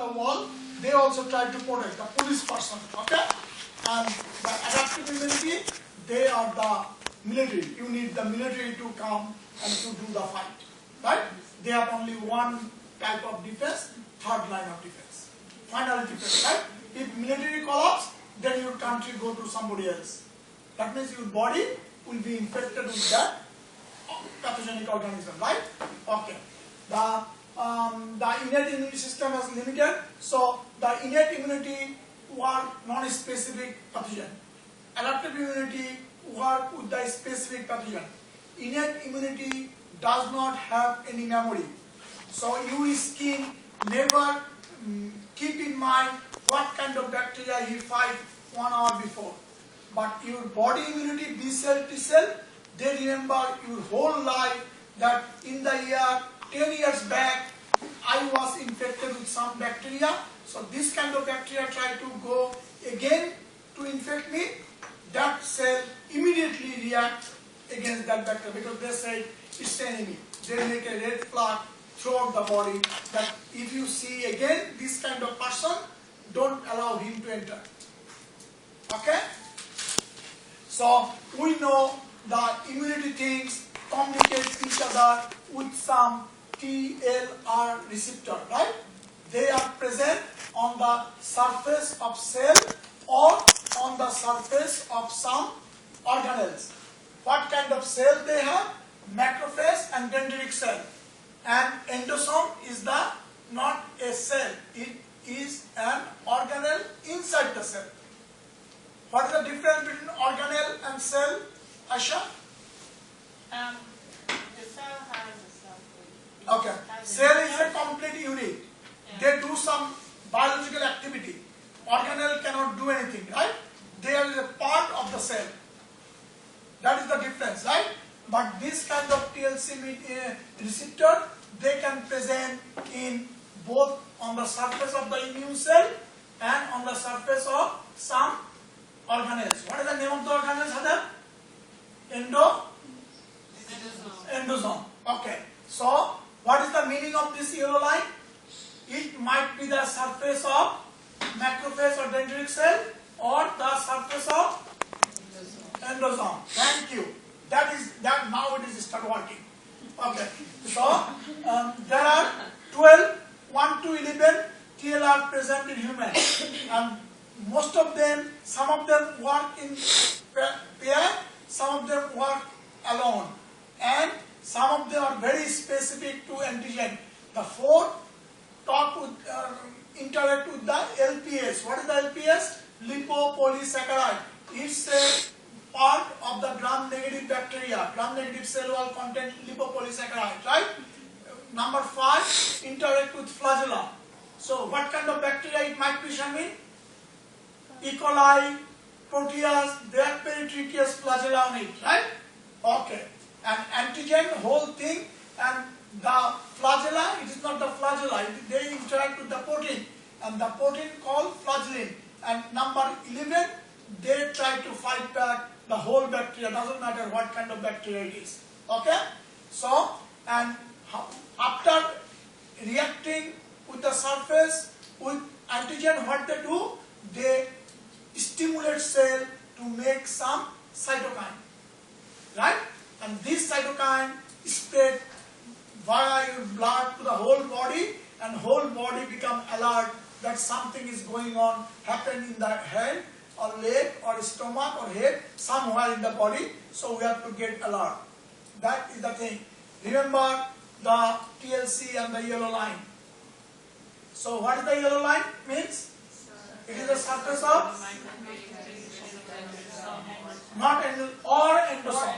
the wall, they also try to protect the police person. Okay? And the adaptive immunity, they are the military. You need the military to come and to do the fight. Right? They have only one type of defense, third line of defense. Final defense, right? If military collapse, then your country go to somebody else. That means your body will be infected with that pathogenic organism, right? Okay. The innate immunity system is limited, so the innate immunity work non-specific pathogen. Adaptive immunity work with the specific pathogen. Innate immunity does not have any memory. So your skin never keep in mind what kind of bacteria he fight 1 hour before. But your body immunity, B cell, T cell, they remember your whole life that in the year 10 years back, I was infected with some bacteria. So this kind of bacteria try to go again to infect me. That cell immediately reacts against that bacteria because they say it's enemy. They make a red flag throughout the body that if you see again this kind of person, don't allow him to enter. Okay? So we know the immunity things communicate each other with some TLR receptor, right? They are present on the surface of cell or on the surface of some organelles. What kind of cell they have? Macrophage and dendritic cell. And endosome is not a cell. It is an organelle inside the cell. What is the difference between organelle and cell, Asha? The cell has a cell. Okay. Cell is a complete unit. Yeah. They do some biological activity. Organelle cannot do anything, right? They are a part of the cell. That is the difference, right? But this kind of TLC receptor, they can present in both on the surface of the immune cell and on the surface of some organelles. What is the name of the organelles, Hadar? Endosome. Okay. So, what is the meaning of this yellow line? It might be the surface of macrophage or dendritic cell or the surface of endosome. Thank you. That now it is start working. Okay. So, there are 12, 1 to 11 TLR present in human. And most of them, some of them work in pair, some of them work alone. And some of them are very specific to antigen. The 4 interact with the LPS. What is the LPS? Lipopolysaccharide. It's a part of the gram-negative bacteria. Gram-negative cell wall contain lipopolysaccharide, right? Number 5, interact with flagella. So, what kind of bacteria it might be, Shamin? E. coli, Proteus, they have peritrichous flagella on it, right? Okay. And antigen, whole thing, and the flagella, it is not the flagella, they interact with the protein, and the protein called flagellin. And number 11, they try to fight back the whole bacteria, doesn't matter what kind of bacteria it is. Okay? So, and after reacting with the surface, with antigen, what they do? They stimulate cell to make some cytokine. Right? And this cytokine spread via your blood to the whole body, and whole body become alert that something is going on, happen in the head or leg or stomach or head, somewhere in the body, so we have to get alert. That is the thing. Remember the TLC and the yellow line. So what is the yellow line means? It is the surface of not or endosome.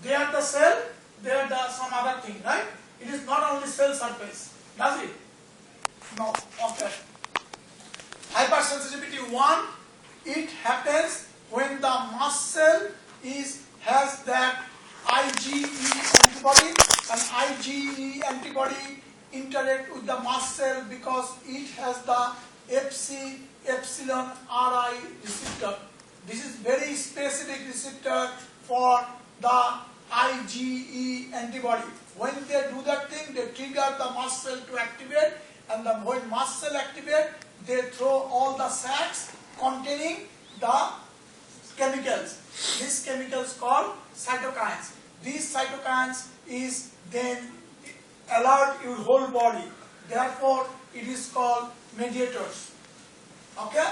They are the cell, they are the some other thing, right? It is not only cell surface, does it? No. Okay. Hypersensitivity 1, it happens when the mast cell has that IgE antibody, and IgE antibody interact with the mast cell because it has the Fc epsilon Ri receptor. This is very specific receptor for the IgE antibody. When they do that thing, they trigger the mast cell to activate, and when mast cell activate, they throw all the sacs containing the chemicals. These chemicals called cytokines. These cytokines is then alert your whole body. Therefore, it is called mediators. Okay?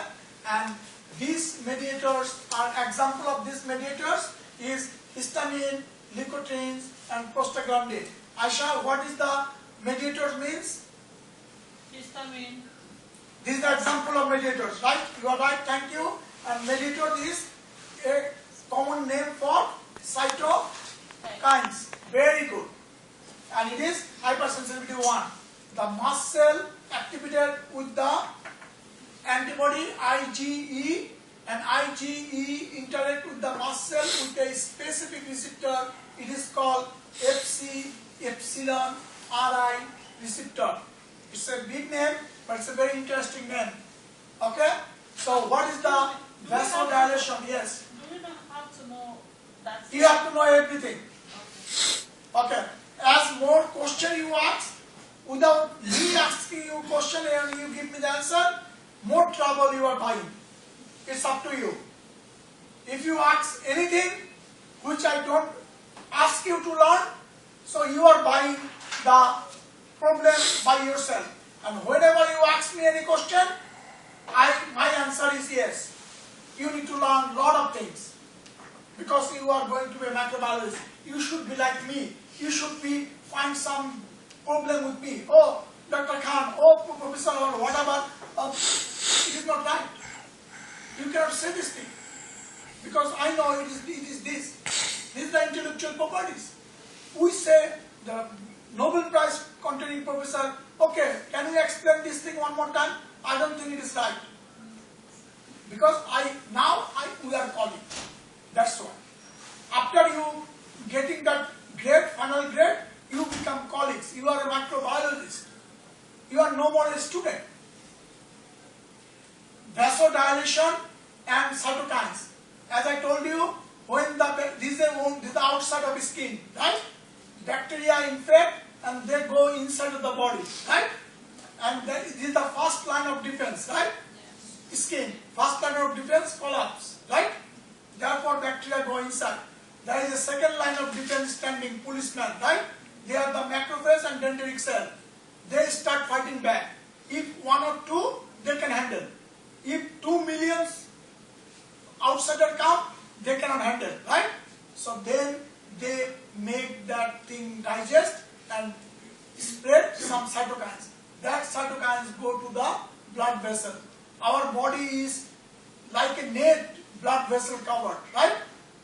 And these mediators are example of these mediators is histamine, leukotrienes, and prostaglandin. Aisha, what is the mediators means? Histamine. This is the example of mediators, right? You are right, thank you. And mediator is a common name for cytokines. Very good. And it is hypersensitivity 1. The mast cell activated with the antibody IgE, and IgE interact with the mast cell with a specific receptor. It is called Fc epsilon Ri receptor. It's a big name, but it's a very interesting name. Okay? So what is the vasodilation? Yes. Do we not have to know that? You have to know everything. Okay. As more question you ask, without me asking you question and you give me the answer, more trouble you are buying. It's up to you. If you ask anything which I don't ask you to learn, so you are buying the problem by yourself. And whenever you ask me any question, my answer is yes. You need to learn a lot of things. Because you are going to be a microbiologist. You should be like me. You should find some problem with me. Oh, Dr. Khan, oh, Professor, or whatever. It is not right. You cannot say this thing. Because I know it is this. These are the intellectual properties. We say the Nobel Prize containing professor, okay, can you explain this thing one more time? I don't think it is right. Because we are colleagues. That's why. After you getting that grade, final grade, you become colleagues. You are a microbiologist. You are no more a student. Vasodilation and cytokines. As I told you, when this is the outside of the skin, right? Bacteria infect and they go inside of the body, right? And this is the first line of defense, right? Yes. Skin. First line of defense, collapse, right? Therefore, bacteria go inside. There is a second line of defense standing, policeman, right? They are the macrophage and dendritic cell. They start fighting back. If 1 or 2, they can handle. If 2 million outsider come, they cannot handle, right? So then they make that thing digest and spread some cytokines. That cytokines go to the blood vessel. Our body is like a net blood vessel covered, right?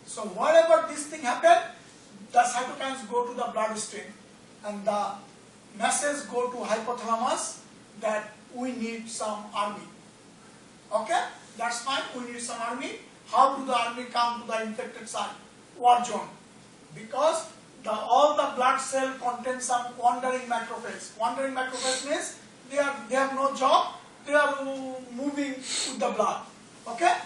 So whatever this thing happen, the cytokines go to the bloodstream and the message go to hypothalamus that we need some army. Okay? That's fine, we need some army. How do the army come to the infected site? War zone. Because all the blood cell contain some wandering macrophage. Wandering macrophage means they have no job, they are moving with the blood. Okay?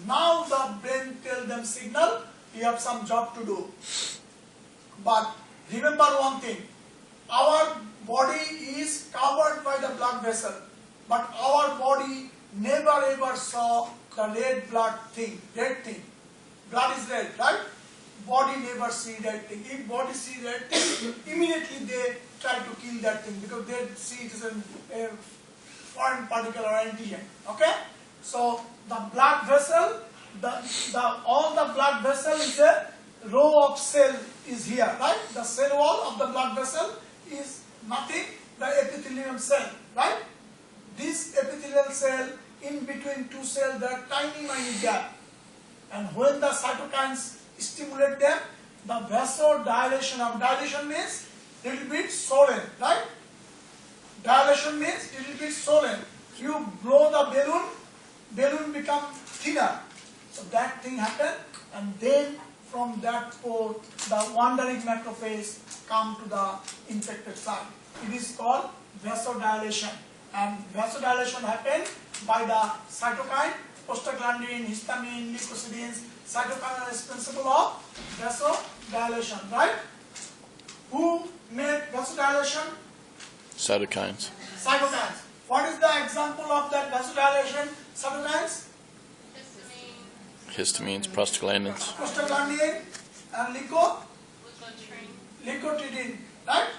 Now the brain tells them signal, you have some job to do. But remember one thing, our body is covered by the blood vessel, but our body never ever saw the red blood thing, red thing. Blood is red, right? Body never see that thing. If body see red thing, immediately they try to kill that thing because they see it as a foreign particle or antigen. Okay? So the blood vessel, all the blood vessel is a row of cell is here, right? The cell wall of the blood vessel is nothing, the epithelium cell, right? This epithelial cell, in between two cells, there are tiny gap. And when the cytokines stimulate them, the vasodilation of dilation means little bit swollen, right? Dilation means little bit swollen. You blow the balloon become thinner. So that thing happen, and then from that pore, the wandering macrophage come to the infected site. It is called vasodilation. And vasodilation happen by the cytokine, prostaglandin, histamine, leukocidins. Cytokine are responsible of vasodilation, right? Who made vasodilation? Cytokines. Cytokines. What is the example of that vasodilation? Cytokines? Histamines, prostaglandins. Prostaglandin and leukotriene. Right?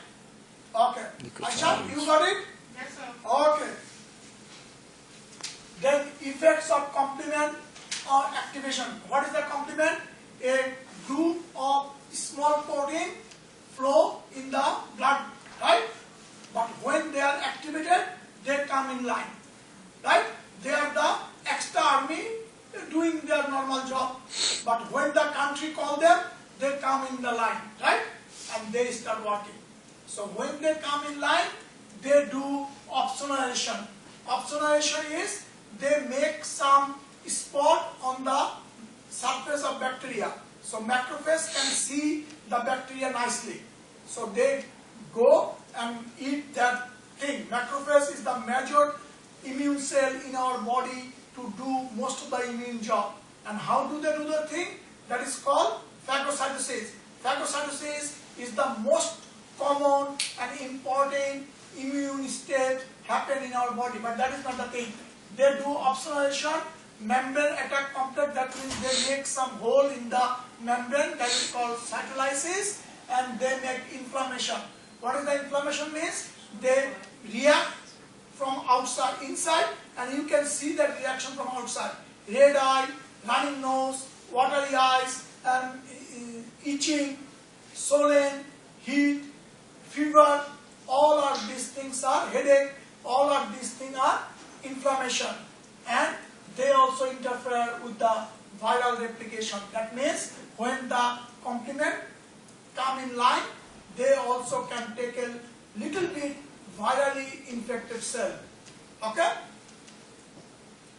Okay. Aisha, you got it? Yes, sir. Okay. Then effects of complement or activation. What is the complement? A group of small protein flow in the blood, right? But when they are activated, they come in line, right? They are the extra army doing their normal job. But when the country call them, they come in the line, right? And they start working. So when they come in line, they do opsonization. Opsonization is they make some spot on the surface of bacteria. So macrophage can see the bacteria nicely. So they go and eat that thing. Macrophage is the major immune cell in our body to do most of the immune job. And how do they do the thing? That is called phagocytosis. Phagocytosis is the most common and important immune state happen in our body, but that is not the thing. They do opsonization, membrane attack complex, that means they make some hole in the membrane, that is called cytolysis, and they make inflammation. What is the inflammation means? They react from outside, inside, and you can see that reaction from outside. Red eye, running nose, watery eyes, and itching, swollen, heat, fever, all of these things are headache, all of these things are inflammation. And they also interfere with the viral replication. That means when the complement come in line, they also can take a little bit virally infected cell. Okay?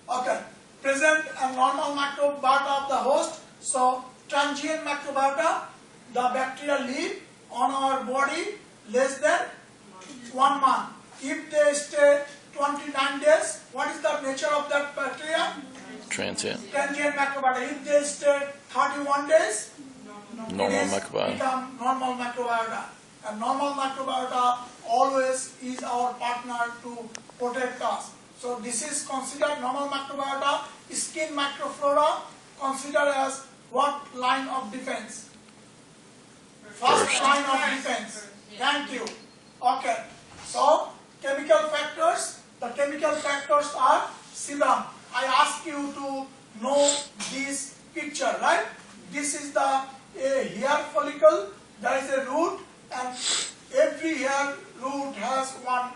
Okay. Present a normal microbiota of the host. So transient microbiota, the bacteria live on our body less than 1 month. If they stay 29 days, what is the nature of that bacteria? Transient. Transient microbiota. If they stay 31 days, Normal microbiota. become normal microbiota. And normal microbiota always is our partner to protect us. So this is considered normal microbiota. Skin microflora considered as what line of defense? First line of defense. Thank you. Okay. So chemical factors. The chemical factors are sebum. I ask you to know this picture, right? This is the hair follicle. There is a root, and every hair root has one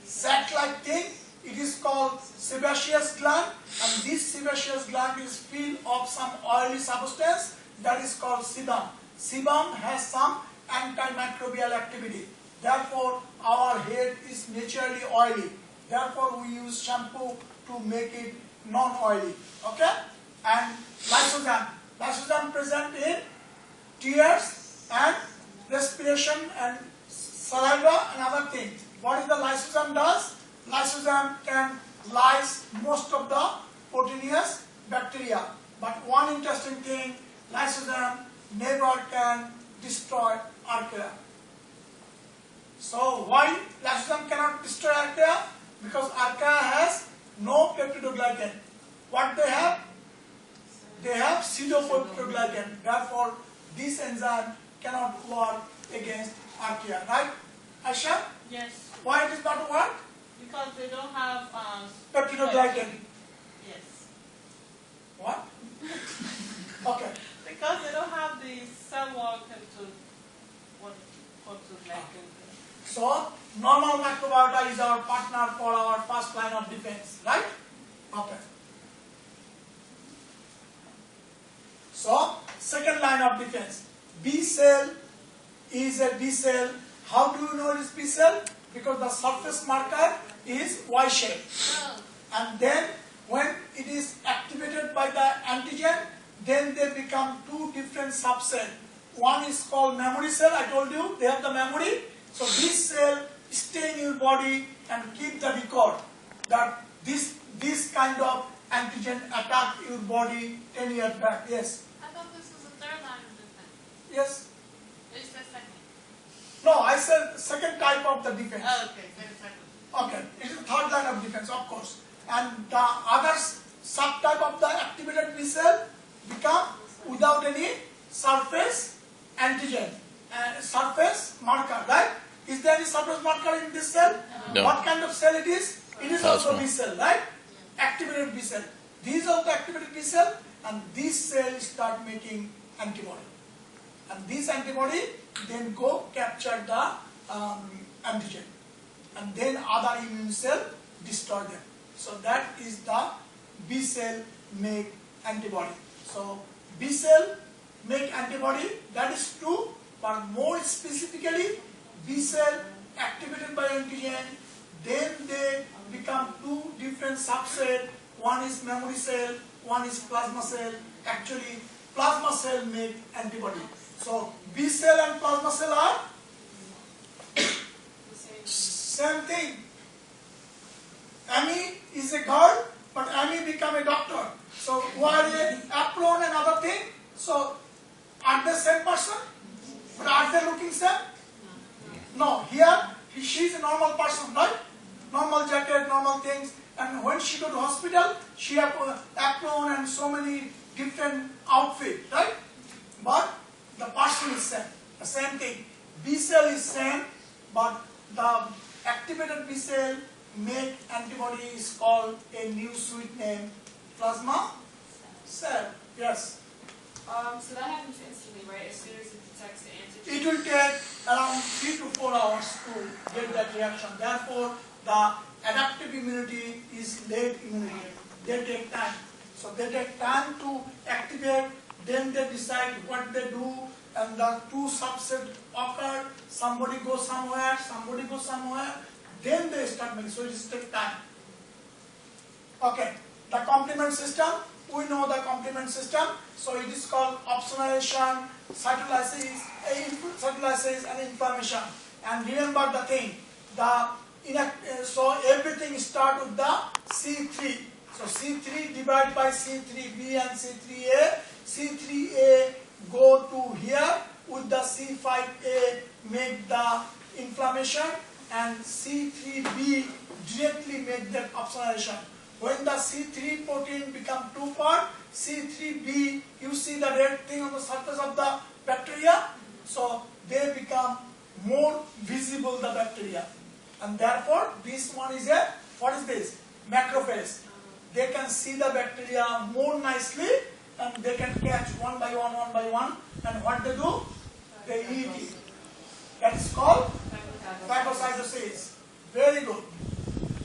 sac-like thing. It is called sebaceous gland, and this sebaceous gland is filled of some oily substance that is called sebum. Sebum has some antimicrobial activity. Therefore, our head is naturally oily. Therefore, we use shampoo to make it non-oily. Okay? And lysozyme. Lysozyme present in tears and respiration and saliva and other things. What is the lysozyme does? Lysozyme can lyse most of the proteinous bacteria. But one interesting thing, lysozyme never can destroy archaea. So why lysozyme cannot destroy archaea? Because archaea has no peptidoglycan. What they have? They have pseudopeptidoglycan. Therefore, this enzyme cannot work against archaea. Right, Aisha? Yes. Why it is not work? Because they don't have Peptidoglycan. Yes. What? Okay. Because they don't have the cell wall peptidoglycan. So, normal microbiota is our partner for our first line of defense, right? Okay. So, second line of defense. B cell is a B cell. How do you know it is B cell? Because the surface marker is Y shape. And then when it is activated by the antigen, then they become two different subsets. One is called memory cell. I told you they have the memory. So this cell stay in your body and keep the record that this kind of antigen attacked your body 10 years back. Yes. I thought this was the third line of defense. Yes. It's the second. No, I said second type of the defense. Oh, okay. Second type of- Okay, it is the third line of defense, of course. And the other subtype of the activated B cell become without any surface antigen, surface marker, right? Is there any surface marker in this cell? No. What kind of cell it is? It is also Plasma. B cell, right? Activated B cell. These are the activated B cell, and these cells start making antibody. And this antibody then go capture the antigen, and then other immune cell destroy them. So that is the B cell make antibody. So B cell make antibody, that is true, but more specifically B cell activated by antigen, then they become two different subsets. One is memory cell, one is plasma cell. Actually, plasma cell make antibody. So B cell and plasma cell are same thing. Amy is a girl, but Amy become a doctor. So while a apron and other thing, so are they same person? But are they looking same? No. Here she is a normal person, right? Normal jacket, normal things. And when she go to hospital, she have apron and so many different outfit, right? But the person is same. The same thing. B cell is same, but the activated B cell make antibody is called a new sweet name, plasma cell. Yes. So that happens instantly, right? As soon as it detects the antigen? It will take around 3 to 4 hours to get that reaction. Therefore, the adaptive immunity is late immunity. They take time. So they take time to activate, then they decide what they do, and the two subsets occur. Somebody goes somewhere, then they start making. So it takes time. Okay, the complement system. We know the complement system. So it is called opsonization, cytolysis, and inflammation. And remember the thing, so everything starts with the C3. So C3 divided by C3b and C3a. C3a go to here with the C5a make the inflammation, and C3b directly make the opsonization. When the C3 protein become 2 part, C3b, you see the red thing on the surface of the bacteria, so they become more visible, the bacteria. And therefore, this one is a, what is this? Macrophage. They can see the bacteria more nicely, and they can catch one by one, and what they do? They eat it. That is called phagocytosis. Very good.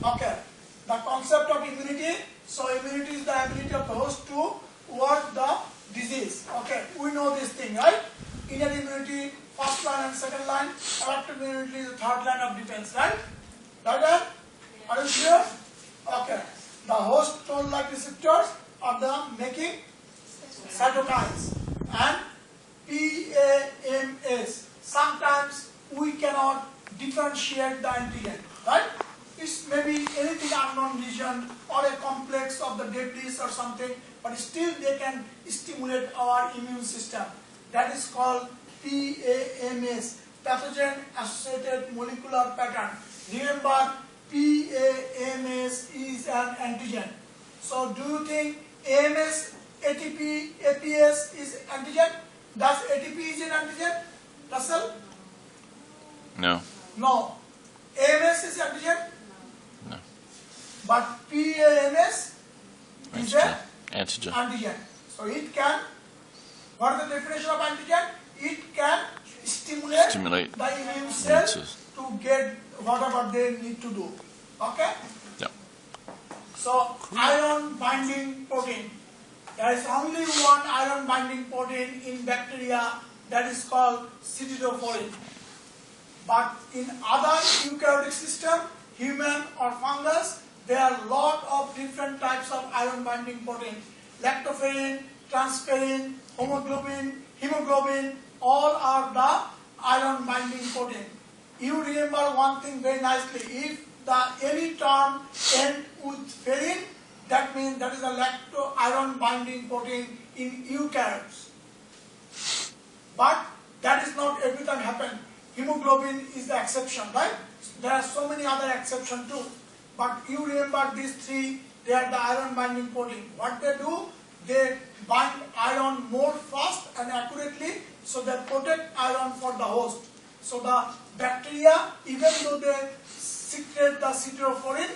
Okay. The concept of immunity. So immunity is the ability of the host to work the disease. Okay. We know this thing, right? Innate immunity, first line and second line. Adaptive immunity is the third line of defense, right? Right? Are you clear? Okay. The host toll-like receptors are the making cytokines and PAMS. Sometimes we cannot differentiate the antigen, right? It's maybe anything unknown region or a complex of the debris or something, but still they can stimulate our immune system. That is called PAMS, pathogen associated molecular pattern. Remember, PAMS is an antigen. So do you think AMS, ATP, APS is antigen? Does ATP is an antigen? Russell? No. No. AMS is antigen? No. But PAMS is an Antigen. antigen. So it can, what is the definition of antigen? It can stimulate the immune cell to get whatever they need to do. Okay? Yep. So iron binding protein. There is only one iron binding protein in bacteria, that is called citidophorin. But in other eukaryotic system, human or fungus, there are a lot of different types of iron binding protein. Lactoferrin, transferrin, hemoglobin, all are the iron binding protein. You remember one thing very nicely. If any term ends with ferrin, that means that is a iron binding protein in eukaryotes. But that is not every time happen. hemoglobin is the exception, right? There are so many other exceptions too. But you remember these three, they are the iron binding protein. What they do, they bind iron more fast and accurately, so they protect iron for the host. So the bacteria, even though they secrete the siderophorin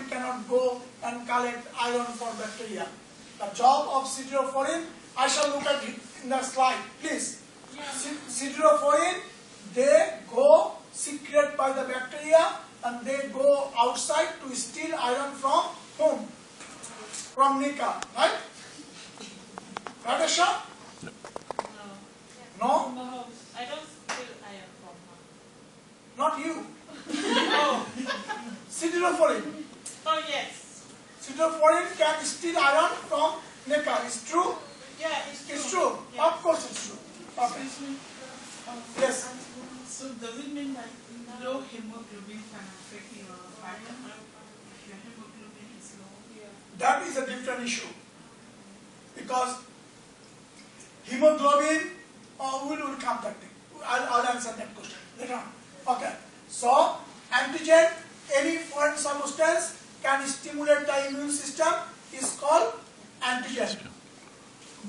cannot go and collect iron for bacteria. The job of siderophorin, I shall look at it in the slide, please. Siderophorin, they go secreted by the bacteria and they go outside to steal iron from whom? From Nika, right? Right, Asha? No. No? No. I don't steal iron from her. Not you. Oh. Siderophorin. Oh, yes. Siderophorin can steal iron from Nika. Is true? Yeah, it's true. It's true. Yes. Of course it's true. Okay. Excuse me. Yes. So does it mean that low hemoglobin can affect your iron? If your hemoglobin is low? Yeah. That is a different issue. Because hemoglobin, we will come that thing. I'll answer that question later on. Okay. So, antigen, any foreign substance can stimulate the immune system is called antigen.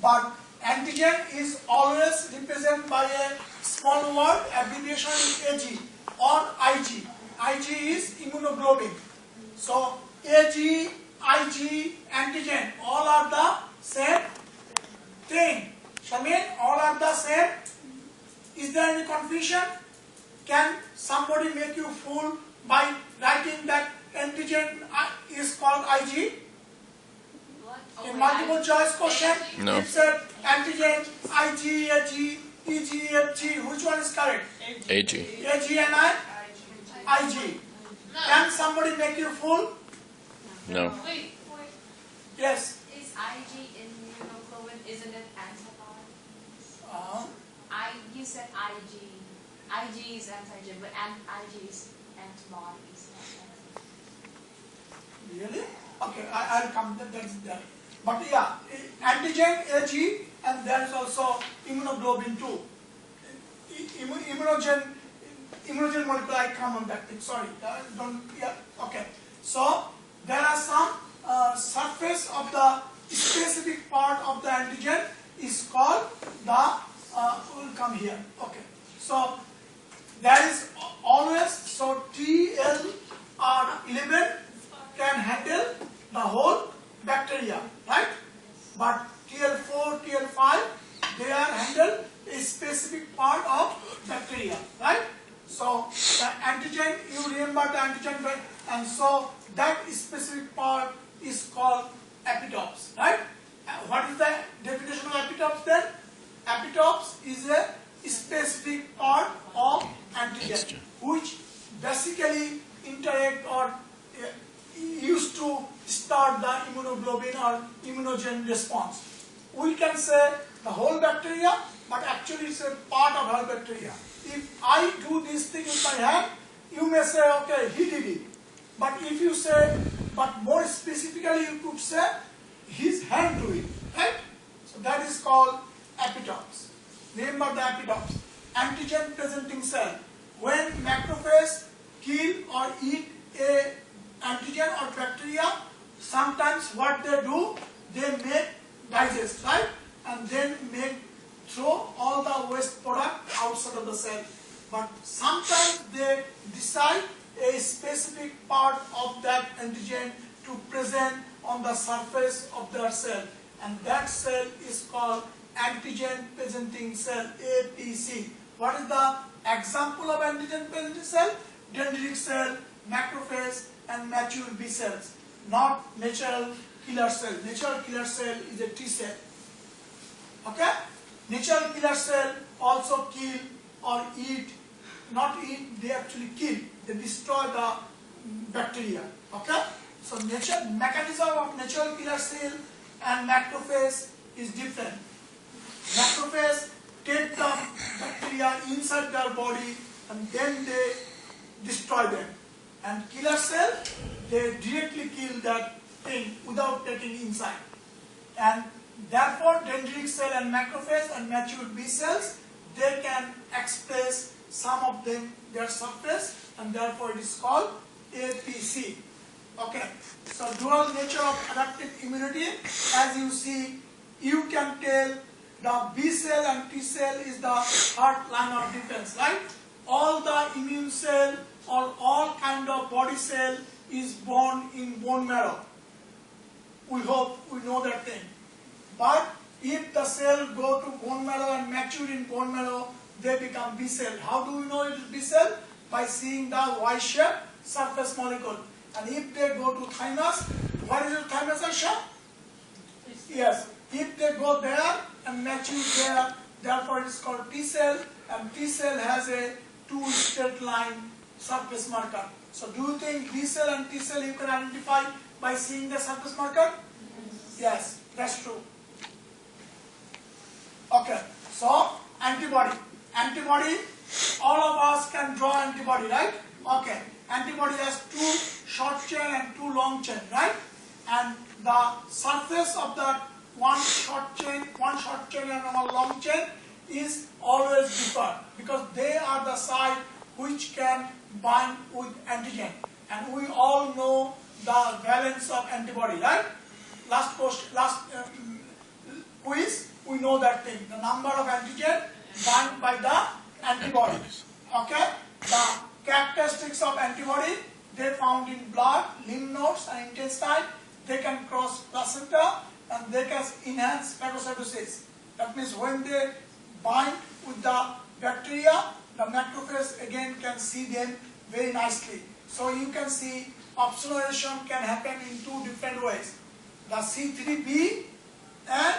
But antigen is always represented by a small word, abbreviation is Ag or Ig. Ig is immunoglobulin. So, Ag, Ig, antigen, all are the same thing. Shamin, all are the same. Is there any confusion? Can somebody make you fool by writing that antigen is called Ig? In multiple choice question, No. it said antigen, Ig, Ag, Eg, Fg. Which one is correct? AG. Ag and Ig. Can somebody make you fool? No. Wait. Yes. Is Ig immunoglobulin? Isn't it antibody? You said Ig. Ig is antigen, but Ig is antibodies. Really? Okay, I'll come. That's there. But yeah, antigen, Ag, and there is also immunoglobulin too. Immunogen molecule, I come on that thing. Sorry, don't. Yeah. Okay. So there are some surface of the specific part of the antigen is called the. Will come here. Okay. So there is always TLR11 can handle the whole bacteria, right? But TL4, TL5, they are handled a specific part of bacteria, right? So the antigen, you remember the antigen, right? And so that specific part is called epitopes, right? What is the definition of epitopes then? Epitopes is a specific part of antigen which basically interact or used to start the immunoglobulin or immunogen response. We can say the whole bacteria, but actually it's a part of whole bacteria. If I do this thing with my hand, you may say, okay, he did it. But if you say, but more specifically you could say, his hand do it, right? So that is called epitopes. Remember the epitopes. Antigen presenting cell. When macrophage kill or eat a antigen or bacteria, sometimes what they do, they make digest, right? And then throw all the waste product outside of the cell. But sometimes they decide a specific part of that antigen to present on the surface of their cell. And that cell is called antigen presenting cell, APC. What is the example of antigen presenting cell? Dendritic cell, macrophage, and mature B cells, not natural killer cell. Natural killer cell is a T cell. Okay? Natural killer cell also kill or eat, not eat, they actually kill. They destroy the bacteria. Okay? So mechanism of natural killer cell and macrophage is different. Macrophage take the bacteria inside their body and then they destroy them. And killer cell, they directly kill that thing without taking inside. And therefore, dendritic cell and macrophage and mature B cells, they can express some of them their surface, and therefore it is called APC. Okay, so dual nature of adaptive immunity, as you see, you can tell the B cell and T cell is the third line of defense, right? All the immune cell or all kind of body cell is born in bone marrow. We hope we know that thing. But if the cell go to bone marrow and mature in bone marrow, they become B cell. How do we know it is B cell? By seeing the Y-shaped surface molecule. And if they go to thymus, what is the thymus, Aisha? Yes. If they go there and mature there, therefore it is called T cell, and T cell has a two straight line surface marker. So do you think B cell and T cell you can identify by seeing the surface marker? Yes, that's true. Okay, so antibody. Antibody, all of us can draw antibody, right? Okay, antibody has two short chain and two long chain, right? And the surface of that one short chain and one long chain is always different because they are the side which can bind with antigen. And we all know the valence of antibody, right? Last quiz, we know that thing. The number of antigen bind by the antibody. Okay? The characteristics of antibody, they found in blood, lymph nodes and intestine. They can cross placenta and they can enhance phagocytosis. That means when they bind with the bacteria, the macrophage again can see them very nicely. So you can see obscuration can happen in two different ways. The C3b and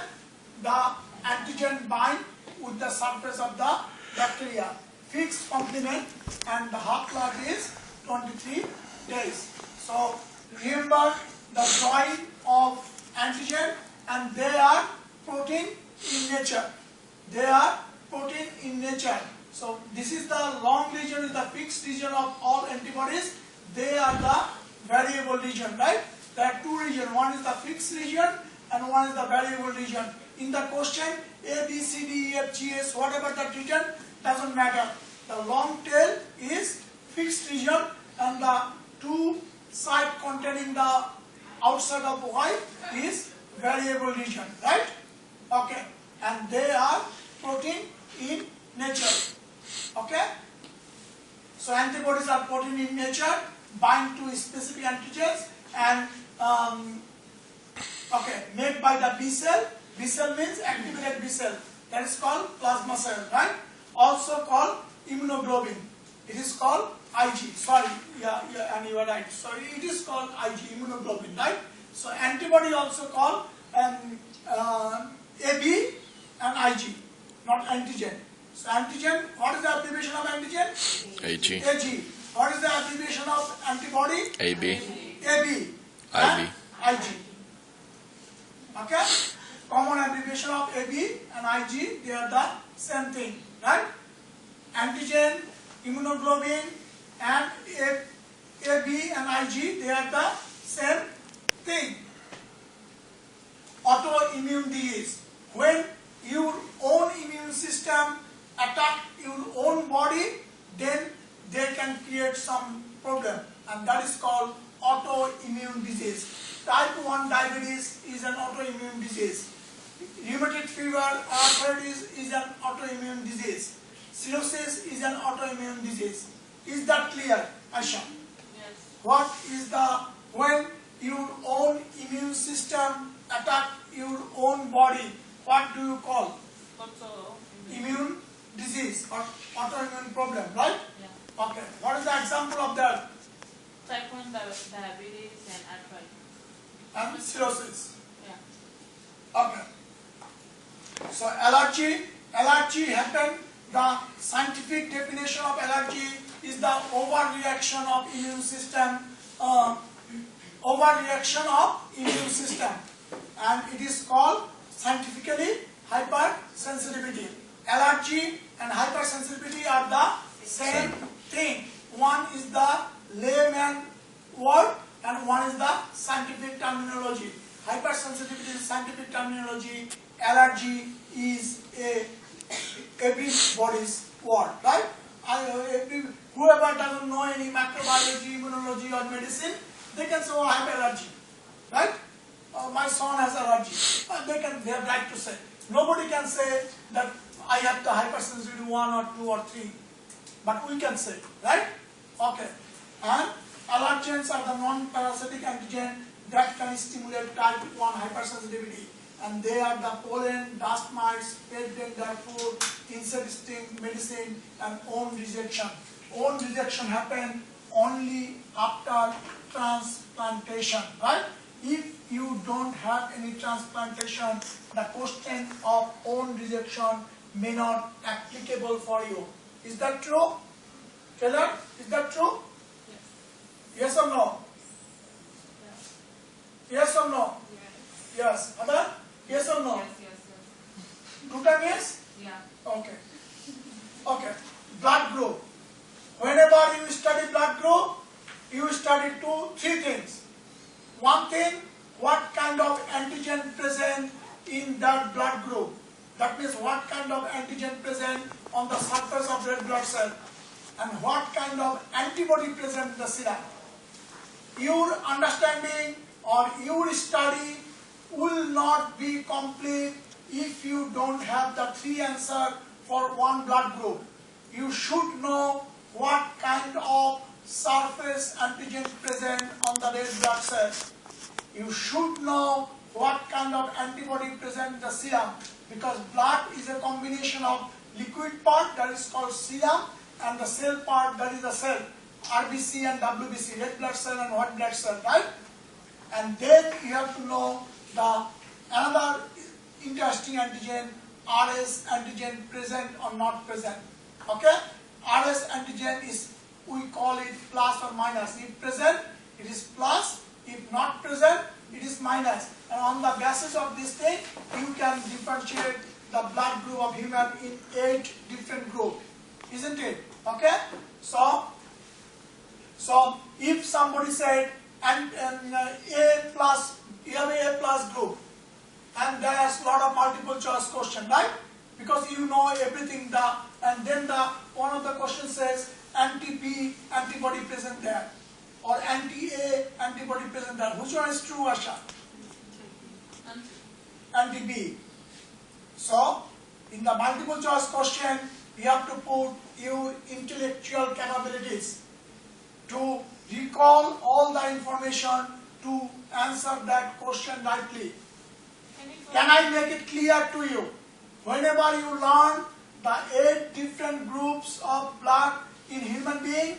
the antigen bind with the surface of the bacteria. Fixed complement and the half-life is 23 days. So remember the drawing of antigen, and they are protein in nature. They are protein in nature. So this is the long region, is the fixed region of all antibodies. They are the variable region, right? There are two regions. One is the fixed region and one is the variable region. In the question, A, B, C, D, E, F, G, S, whatever that region, doesn't matter. The long tail is fixed region and the two side containing the outside of Y is variable region, right? Okay, and they are protein in nature. Okay, so antibodies are protein in nature, bind to specific antigens, and made by the B cell. B cell means activated B cell. That is called plasma cell, right? Also called immunoglobulin. It is called IG. Sorry, and you are right. So it is called IG, immunoglobulin, right? So antibody also called AB and IG, not antigen. So antigen, what is the abbreviation of antigen? AG. AG. What is the abbreviation of antibody? AB. AB. And IG. Okay? Common abbreviation of AB and IG, they are the same thing, right? Antigen, immunoglobulin, and AB and IG, they are the same thing. Autoimmune disease. When your own immune system attack your own body, then they can create some problem, and that is called autoimmune disease. Type 1 diabetes is an autoimmune disease. Rheumatic fever, arthritis is an autoimmune disease. Cirrhosis is an autoimmune disease. Is that clear, Aisha? Yes. What is when your own immune system attack your own body, what do you call? Also, Immune disease or autoimmune problem, right? yeah. Okay. What is the example of that? Type 1 diabetes and arthritis. And cirrhosis. Yeah. Okay. So allergy happen. The scientific definition of allergy is the overreaction of immune system. And it is called scientifically hypersensitivity. Allergy and hypersensitivity are the same thing. One is the layman word and one is the scientific terminology. Hypersensitivity is scientific terminology. Allergy is everybody's word, right? whoever doesn't know any microbiology, immunology or medicine, they can say, oh, I have allergy, right? My son has allergy. They have right to say. Nobody can say that I have the hypersensitivity 1 or 2 or 3, but we can say, right? Okay. And allergens are the non-parasitic antigen that can stimulate type 1 hypersensitivity. And they are the pollen, dust mites, pet dander food, insect sting, medicine, and own rejection. Own rejection happen only after transplantation, right? If you don't have any transplantation, the question of own rejection may not applicable for you. Is that true? Taylor, is that true? Yes. Yes or no? Yes. Yes or no? Yes. Yes. Other? Yes or no? Yes, yes, yes. Two time yes? Yeah. Okay. Okay. Blood group. Whenever you study blood group, you study three things. One thing, what kind of antigen present in that blood group. That means what kind of antigen present on the surface of red blood cell and what kind of antibody present in the serum. Your understanding or your study will not be complete if you don't have the three answers for one blood group. You should know what kind of surface antigen present on the red blood cells. You should know what kind of antibody present in the serum, because blood is a combination of liquid part, that is called serum, and the cell part, that is the cell, RBC and WBC, red blood cell and white blood cell, right? And then you have to know the another interesting antigen, RS antigen present or not present. Okay? RS antigen is, we call it plus or minus. If present, it is plus. If not present, it is minus. And on the basis of this thing, you can differentiate the blood group of human in 8 different groups. Isn't it? Okay? So if somebody said A plus, you have A plus group, and there's a lot of multiple choice question, right? Because you know everything, and then one of the questions says anti-B antibody present there, or anti-A antibody present there. Which one is true, Asha? Anti-B. So, in the multiple choice question, you have to put your intellectual capabilities to recall all the information to answer that question rightly. Can I make it clear to you? Whenever you learn the 8 different groups of blood in human being,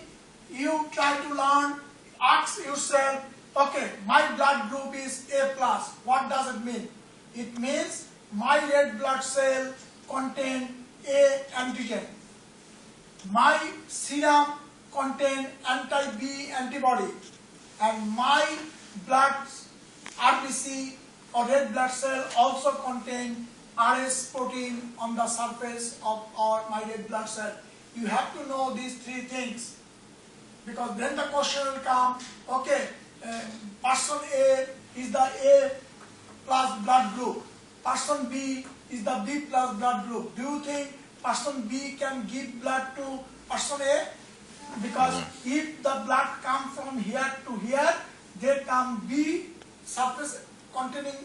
you try to learn, ask yourself, okay, my blood group is A+. What does it mean? It means my red blood cell contain A antigen. My serum contain anti-B antibody. And my blood RBC or red blood cell also contain RS protein on the surface of my red blood cell. You have to know these 3 things, because then the question will come, okay, person A is the A plus blood group, person B is the B plus blood group. Do you think person B can give blood to person A? Because if the blood comes from here to here, they come B surface containing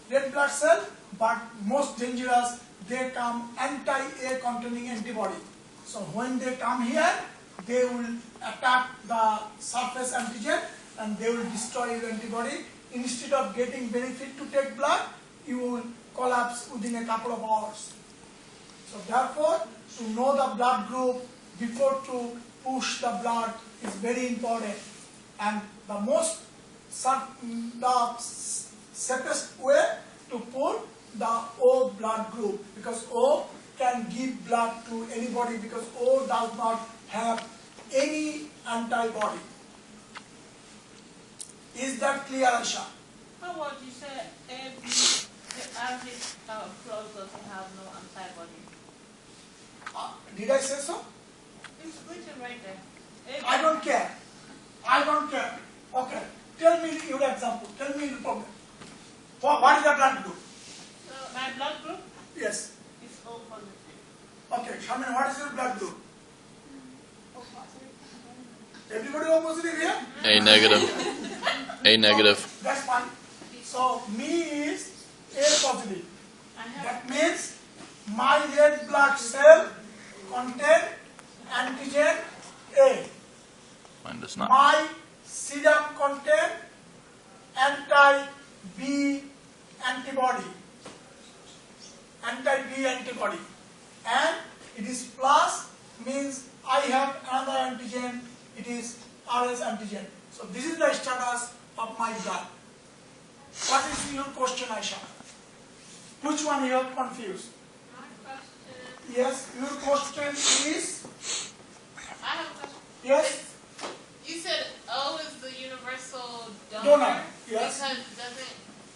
red blood cell, but most dangerous, they come anti-A containing antibody. So when they come here, they will attack the surface antigen and they will destroy your antibody. Instead of getting benefit to take blood, you will collapse within a couple of hours. So therefore, to know the blood group before to push the blood is very important. And the safest way to put the O blood group, because O can give blood to anybody, because O does not have any antibody. Is that clear, Aisha? How about you say the average flow doesn't have no antibody? Did I say so? It's written right there. I don't care. I don't care. Okay. Tell me your example. Tell me the problem. What is the blood group? My blood group Yes. is O positive. Okay. Shaman, what is your blood group? Everybody O positive here? A negative. A negative. So, that's fine. So me is A positive. That means my red blood cell contain antigen A. Mine does not. My serum contain anti-B antibody. Anti-B antibody. And it is plus means I have another antigen, it is RS antigen. So this is the status of my blood. What is your question, Aisha? Which one you are confused? My question. Yes, your question is, I have a question. yes, You said O is the universal donor. Donor, yes.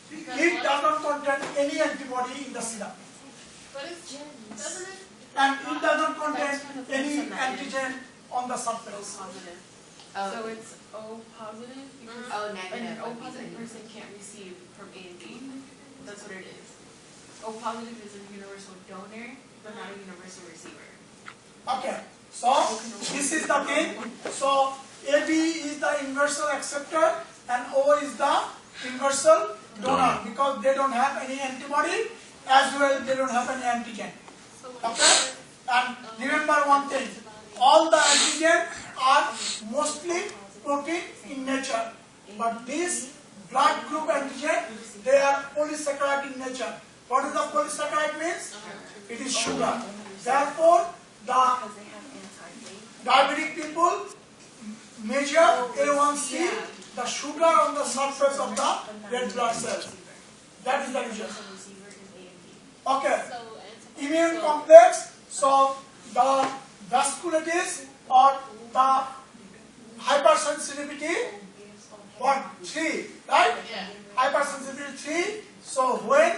Because it what? does not contain any antibody in the serum. But it's, doesn't it? And it does not contain any antigen on the surface. Positive. Oh. So it's O positive because Oh, negative. an O positive person can't receive from A and B. That's what it is. O positive is a universal donor, but not a universal receiver. Okay, so this is the thing. So AB is the universal acceptor and O is the universal donor because they don't have any antibody as well they don't have any antigen. Okay? And remember one thing, all the antigen are mostly protein in nature, but these blood group antigen, they are polysaccharide in nature. What is the polysaccharide means? It is sugar. Therefore, the diabetic people measure A1C, the sugar on the surface of the red blood cells. That is the reason. Okay. Immune complex, so the vasculitis or the hypersensitivity, what? 3, right? Yeah. Hypersensitivity 3. So when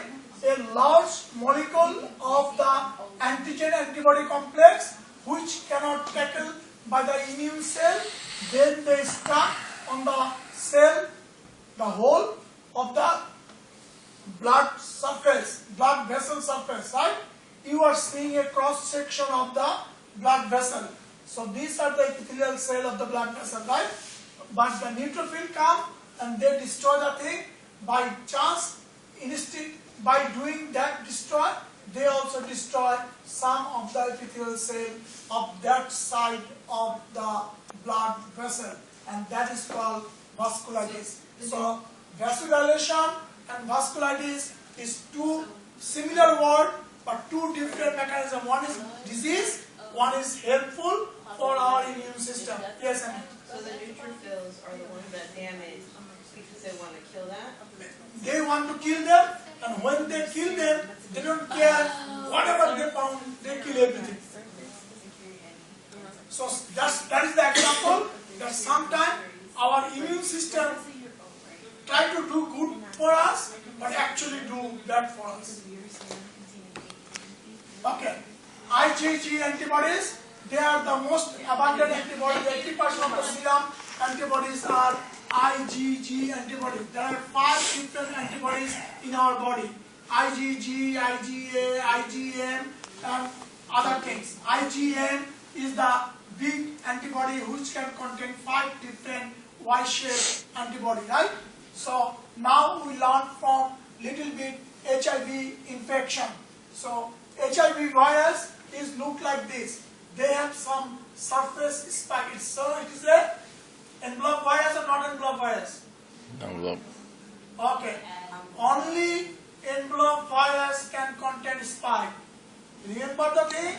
a large molecule of the antigen antibody complex which cannot tackle by the immune cell, then they stuck on the cell, the whole of the blood surface, blood vessel surface, right? You are seeing a cross section of the blood vessel. So these are the epithelial cell of the blood vessel, right? But the neutrophil come and they destroy the thing. By chance, instinct, by doing that destroy, they also destroy some of the epithelial cell of that side of the blood vessel, and that is called vasculitis. So vasodilation and vasculitis is two similar words but two different mechanisms. One is disease, one is helpful for our immune system. Yes, Annie? So the neutrophils are the ones that damage because they want to kill that? They want to kill them, and when they kill them, they don't care whatever they found, they kill everything. So that is the example that sometimes our immune system try to do good for us, but actually do bad for us. Okay, IgG antibodies, they are the most abundant antibodies. 80% of the serum antibodies are IgG antibodies. There are 5 different antibodies in our body. IgG, IgA, IgM, and other things. IgM is the big antibody which can contain 5 different Y-shaped antibody, right? So now we learn from little bit HIV infection. So HIV virus is look like this. They have some surface spike. So it is a envelope virus or not envelope virus? Envelope. Okay. Only envelope virus can contain spike. Remember the thing?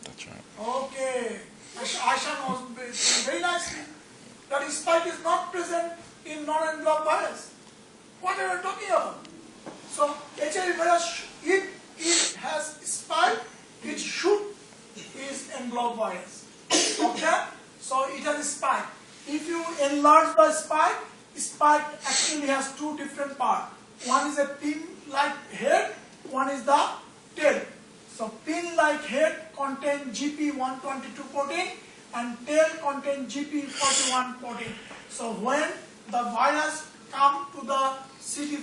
That's right. Okay. Aisha knows very nicely that spike is not present in non-envelope virus. What are you talking about? So HIV virus, if it has spike, it should is envelope virus. Okay? So it has spike. If you enlarge the spike, spike actually has 2 different parts. One is a pin-like head, one is the tail. So pin-like head contains GP122 protein and tail contains GP41 protein. So when the virus comes to the CD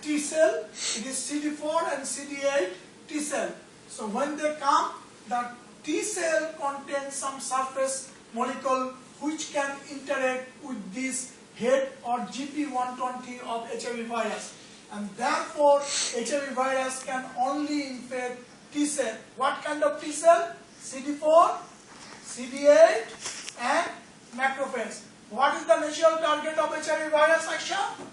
T cell, it is CD4 and CD8 T cell. So when they come, the T cell contains some surface molecule which can interact with this head or GP120 of HIV virus. And therefore, HIV virus can only infect T cell. What kind of T cell? CD4, CD8 and macrophage. What is the natural target of HIV virus action?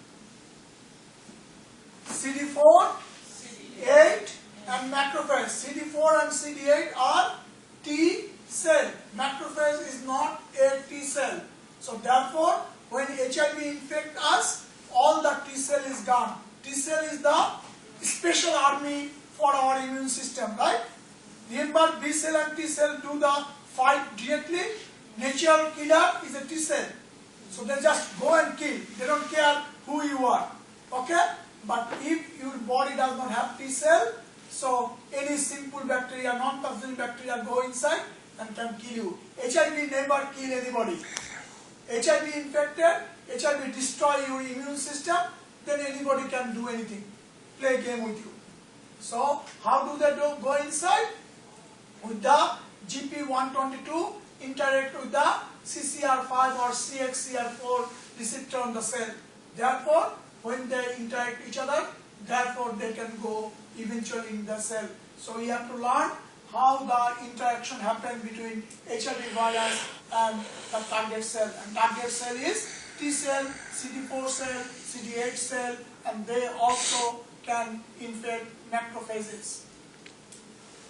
CD4, CD8 and macrophage. CD4 and CD8 are T cell. Macrophage is not a T cell. So therefore, when HIV infects us, all the T cell is gone. T cell is the special army for our immune system, right? Remember, B cell and T cell do the fight directly. Natural killer is a T cell. So they just go and kill. They don't care who you are. Okay? But if your body does not have T cell, so any simple bacteria, non-pathogenic bacteria go inside and can kill you. HIV never kill anybody. HIV infected, HIV destroy your immune system, then anybody can do anything. Play a game with you. So how do they go inside? With the GP122 interact with the CCR5 or CXCR4 receptor on the cell. Therefore, when they interact each other, therefore they can go eventually in the cell. So you have to learn how the interaction happens between HIV virus and the target cell. And target cell is T cell, CD4 cell, CD8 cell, and they also can infect macrophages.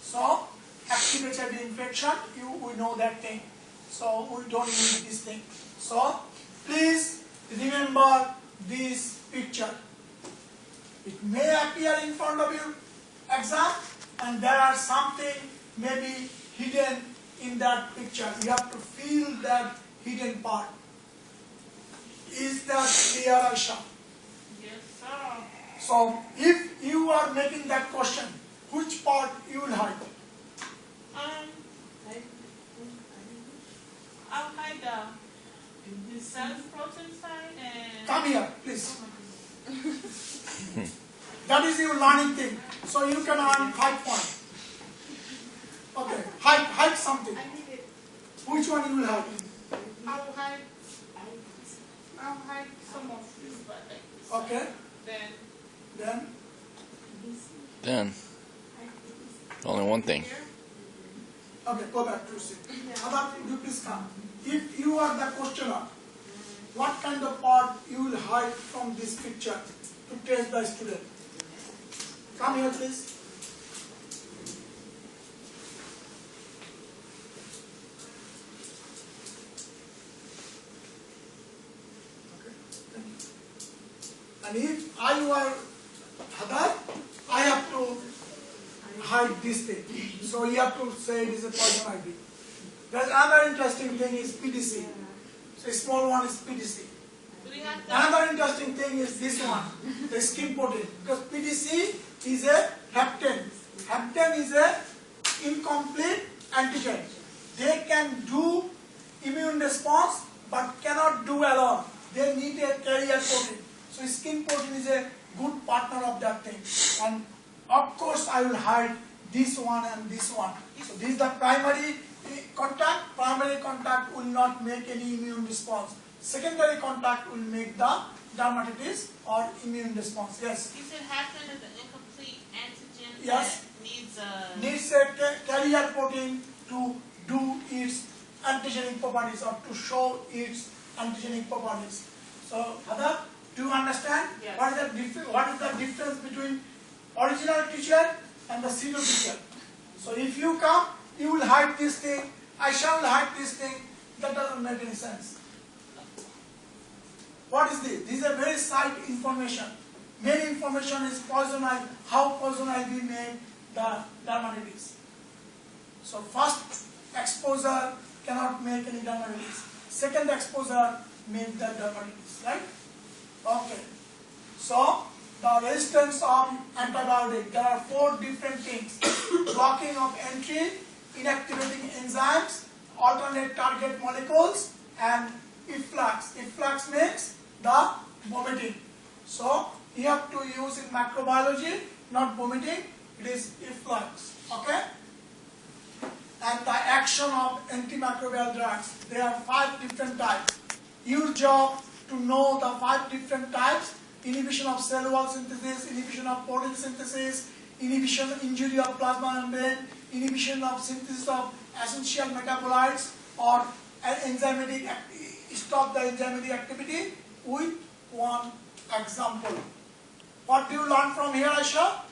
So active HIV infection, we know that thing. So we don't need this thing. So please remember this picture. It may appear in front of you exam, and there are something maybe hidden in that picture. You have to feel that hidden part. Is that clear, Aisha? Yes, sir. So if you are making that question, which part you will hide? I'll hide the self-protein side and... Come here, please. That is your learning thing. So you can earn 5 points. Okay, hide something. Which one you will hide? I'll hide some of this, but like this. Okay, Then Then, only one thing. here. okay, go back to sit. How you please come? If you are the questioner, what kind of part you will hide from this picture to test the student? Come here, please. And if I were Hadar, I have to hide this thing. So you have to say it is a poison ivy. There's another interesting thing is PDC. So a small one is PDC. Do we have to... Another interesting thing is this one, the skin protein. Because PDC is a hapten. Hapten is a incomplete antigen. They can do immune response but cannot do alone. They need a carrier protein. So skin protein is a good partner of that thing. And of course I will hide this one and this one. So this is the primary contact. Primary contact will not make any immune response. Secondary contact will make the dermatitis or immune response. Yes? You said hapten is an incomplete antigen Yes. that needs a... Needs a carrier protein to do its antigenic properties or to show its antigenic properties. So, Hadar, do you understand? Yes. What is the difference between original teacher and the pseudo teacher? So if you come, you will hide this thing, I shall hide this thing. That doesn't make any sense. What is this? This is a very slight information. Main information is poison ivy, how poison ivy made the dermatitis. So first exposure cannot make any dermatitis. Second exposure made the dermatitis, right? Okay. So the resistance of antibiotic, there are 4 different things. Blocking of entry, inactivating enzymes, alternate target molecules, and efflux. Efflux means the vomiting. So you have to use in macrobiology, not vomiting, it is efflux. Okay? and the action of antimicrobial drugs. There are 5 different types. Your job to know the 5 different types: inhibition of cell wall synthesis, inhibition of protein synthesis, inhibition injury of plasma membrane, inhibition of synthesis of essential metabolites, or enzymatic stop the enzymatic activity with one example. What do you learn from here, Aisha?